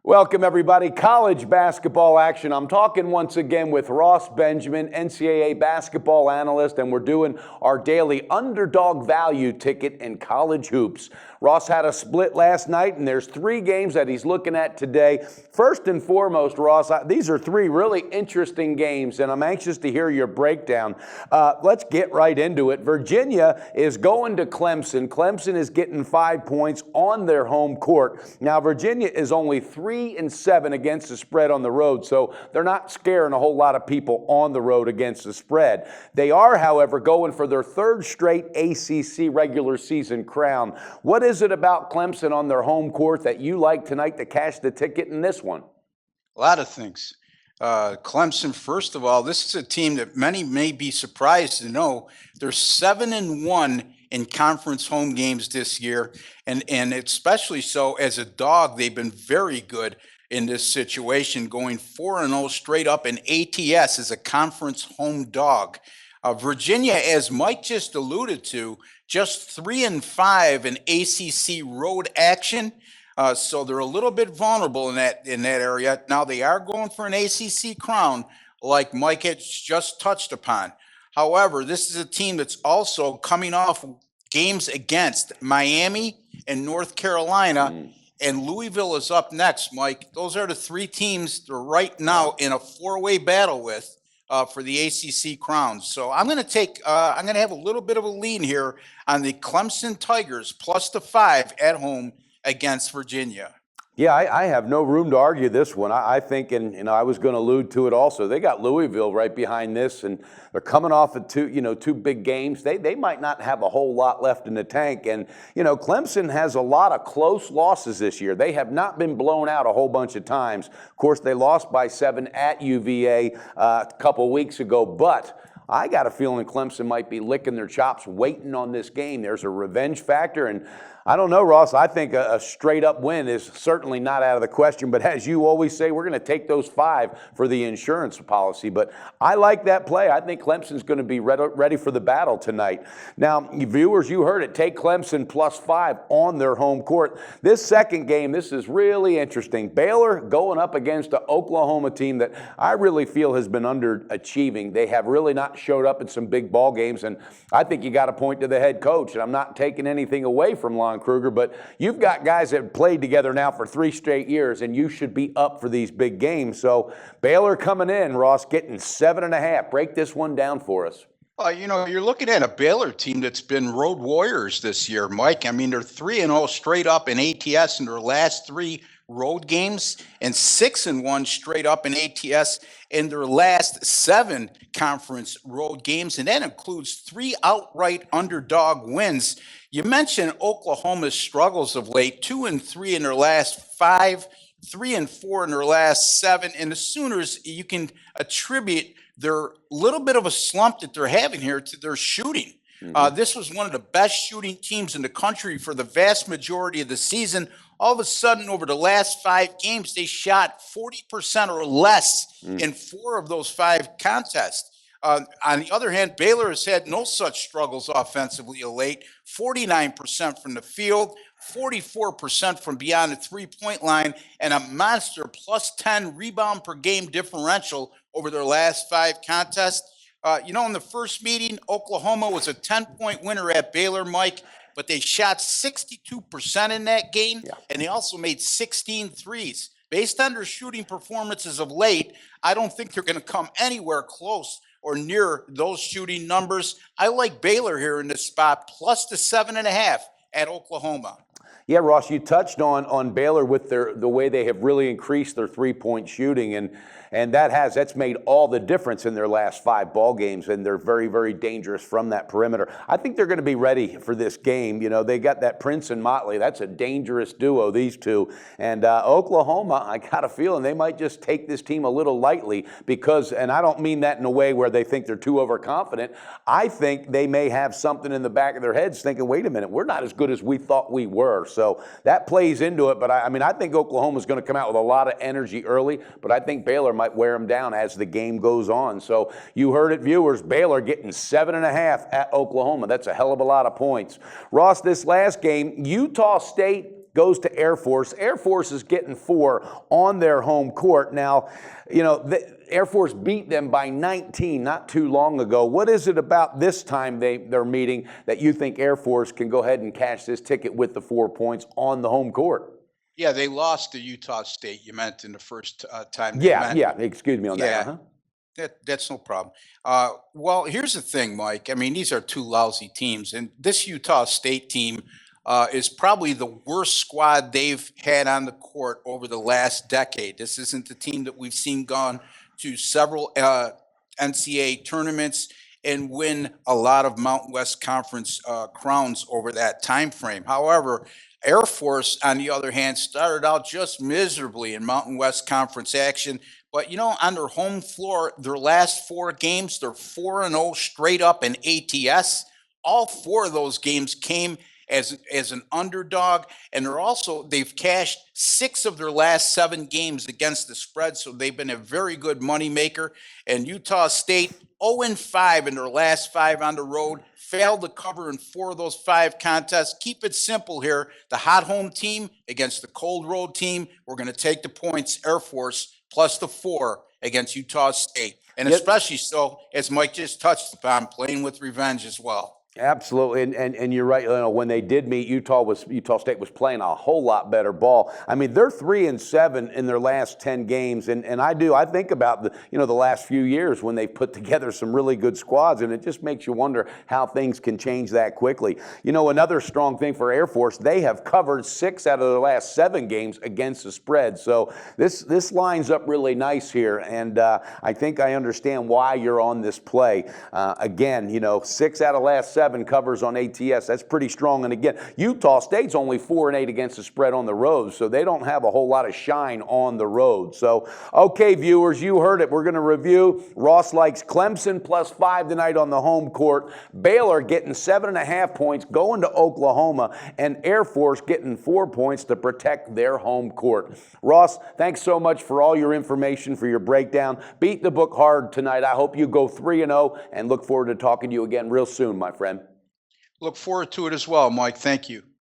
Welcome, everybody. College basketball action. I'm talking once again with Ross Benjamin, NCAA basketball analyst, and we're doing our daily underdog value ticket in college hoops. Ross had a split last night, and there's 3 games that he's looking at today. First and foremost, Ross, these are 3 really interesting games, and I'm anxious to hear your breakdown. Let's get right into it. Virginia is going to Clemson. Clemson is getting 5 points on their home court. Now, Virginia is only 3-7 against the spread on the road, so they're not scaring a whole lot of people on the road against the spread. They are, however, going for their 3rd straight ACC regular season crown. What is it about Clemson on their home court that you like tonight to cash the ticket in this one? A lot of things. Clemson, first of all, this is a team that many may be surprised to know they're 7-1 in conference home games this year, and especially so as a dog, they've been very good in this situation, going 4-0 straight up in ATS as a conference home dog. Virginia, as Mike just alluded to, just 3-5 in ACC road action. So they're a little bit vulnerable in that area. Now they are going for an ACC crown, like Mike had just touched upon. However, this is a team that's also coming off games against Miami and North Carolina, and Louisville is up next, Mike. Those are the 3 teams they're right now in a 4-way battle with for the ACC crowns. So I'm going to have a little bit of a lean here on the Clemson Tigers plus the 5 at home against Virginia. Yeah, I have no room to argue this one. I think, and I was going to allude to it also, they got Louisville right behind this, and they're coming off of 2 big games. They might not have a whole lot left in the tank. And, Clemson has a lot of close losses this year. They have not been blown out a whole bunch of times. Of course, they lost by 7 at UVA a couple weeks ago, but I got a feeling Clemson might be licking their chops waiting on this game. There's a revenge factor, and I don't know, Ross. I think a straight-up win is certainly not out of the question. But as you always say, we're going to take those 5 for the insurance policy. But I like that play. I think Clemson's going to be ready for the battle tonight. Now, viewers, you heard it. Take Clemson plus 5 on their home court. This second game, this is really interesting. Baylor going up against an Oklahoma team that I really feel has been underachieving. They have really not showed up in some big ball games. And I think you got to point to the head coach. And I'm not taking anything away from Lon Kruger, but you've got guys that have played together now for 3 straight years, and you should be up for these big games. So Baylor coming in, Ross, getting 7.5. Break this one down for us. You're looking at a Baylor team that's been road warriors this year, Mike. I mean, they're 3-0 straight up in ATS in their last 3 road games, and 6-1 straight up in ATS in their last 7 conference road games, and that includes 3 outright underdog wins. You mentioned Oklahoma's struggles of late, 2-3 in their last 5, 3-4 in their last 7, and the Sooners, you can attribute their little bit of a slump that they're having here to their shooting. This was one of the best shooting teams in the country for the vast majority of the season. All of a sudden, over the last 5 games, they shot 40% or less in 4 of those 5 contests. On the other hand, Baylor has had no such struggles offensively of late. 49% from the field, 44% from beyond the 3-point line, and a monster plus 10 rebound per game differential over their last 5 contests. In the first meeting, Oklahoma was a 10-point winner at Baylor, Mike, but they shot 62% in that game, and they also made 16 threes. Based on their shooting performances of late, I don't think they're going to come anywhere close or near those shooting numbers. I like Baylor here in this spot, plus the 7.5 at Oklahoma. Yeah, Ross, you touched on Baylor with the way they have really increased their 3-point shooting, and that's made all the difference in their last 5 ball games, and they're very, very dangerous from that perimeter. I think they're going to be ready for this game. They got that Prince and Motley. That's a dangerous duo, these two. And Oklahoma, I got a feeling they might just take this team a little lightly because, and I don't mean that in a way where they think they're too overconfident. I think they may have something in the back of their heads thinking, wait a minute, we're not as good as we thought we were. So that plays into it. But I think Oklahoma's going to come out with a lot of energy early, but I think Baylor might wear them down as the game goes on. So you heard it, viewers. Baylor getting 7.5 at Oklahoma. That's a hell of a lot of points. Ross, this last game, Utah State goes to Air Force. Air Force is getting 4 on their home court. Now, Air Force beat them by 19 not too long ago. What is it about this time they're meeting that you think Air Force can go ahead and cash this ticket with the 4 points on the home court? Yeah, they lost to Utah State. You meant in the first time they met. Yeah. Excuse me on that. Yeah. Uh-huh. That's no problem. Well, here's the thing, Mike. I mean, these are two lousy teams, and this Utah State team is probably the worst squad they've had on the court over the last decade. This isn't the team that we've seen gone to several NCAA tournaments and win a lot of Mountain West Conference crowns over that time frame. However, Air Force, on the other hand, started out just miserably in Mountain West Conference action. But, on their home floor, their last 4 games, they're 4-0 straight up in ATS. All 4 of those games came as an underdog, and they've cashed 6 of their last 7 games against the spread, so they've been a very good moneymaker. And Utah State 0-5 in their last 5 on the road, failed to cover in 4 of those 5 contests. Keep it simple here. The hot home team against the cold road team. We're going to take the points, Air Force, plus the 4 against Utah State. And especially so, as Mike just touched upon, playing with revenge as well. Absolutely, and you're right. When they did meet, Utah State was playing a whole lot better ball. I mean, they're 3-7 in their last 10 games, and I think about the last few years when they've put together some really good squads, and it just makes you wonder how things can change that quickly. Another strong thing for Air Force, they have covered 6 out of their last 7 games against the spread. So this lines up really nice here, and I think I understand why you're on this play. Again, 6 out of last 7 covers on ATS. That's pretty strong. And again, Utah State's only 4-8 against the spread on the road, so they don't have a whole lot of shine on the road. So, okay, viewers, you heard it. We're going to review. Ross likes Clemson plus 5 tonight on the home court. Baylor getting 7.5 points going to Oklahoma, and Air Force getting 4 points to protect their home court. Ross, thanks so much for all your information, for your breakdown. Beat the book hard tonight. I hope you go 3-0 and look forward to talking to you again real soon, my friend. Look forward to it as well, Mike. Thank you.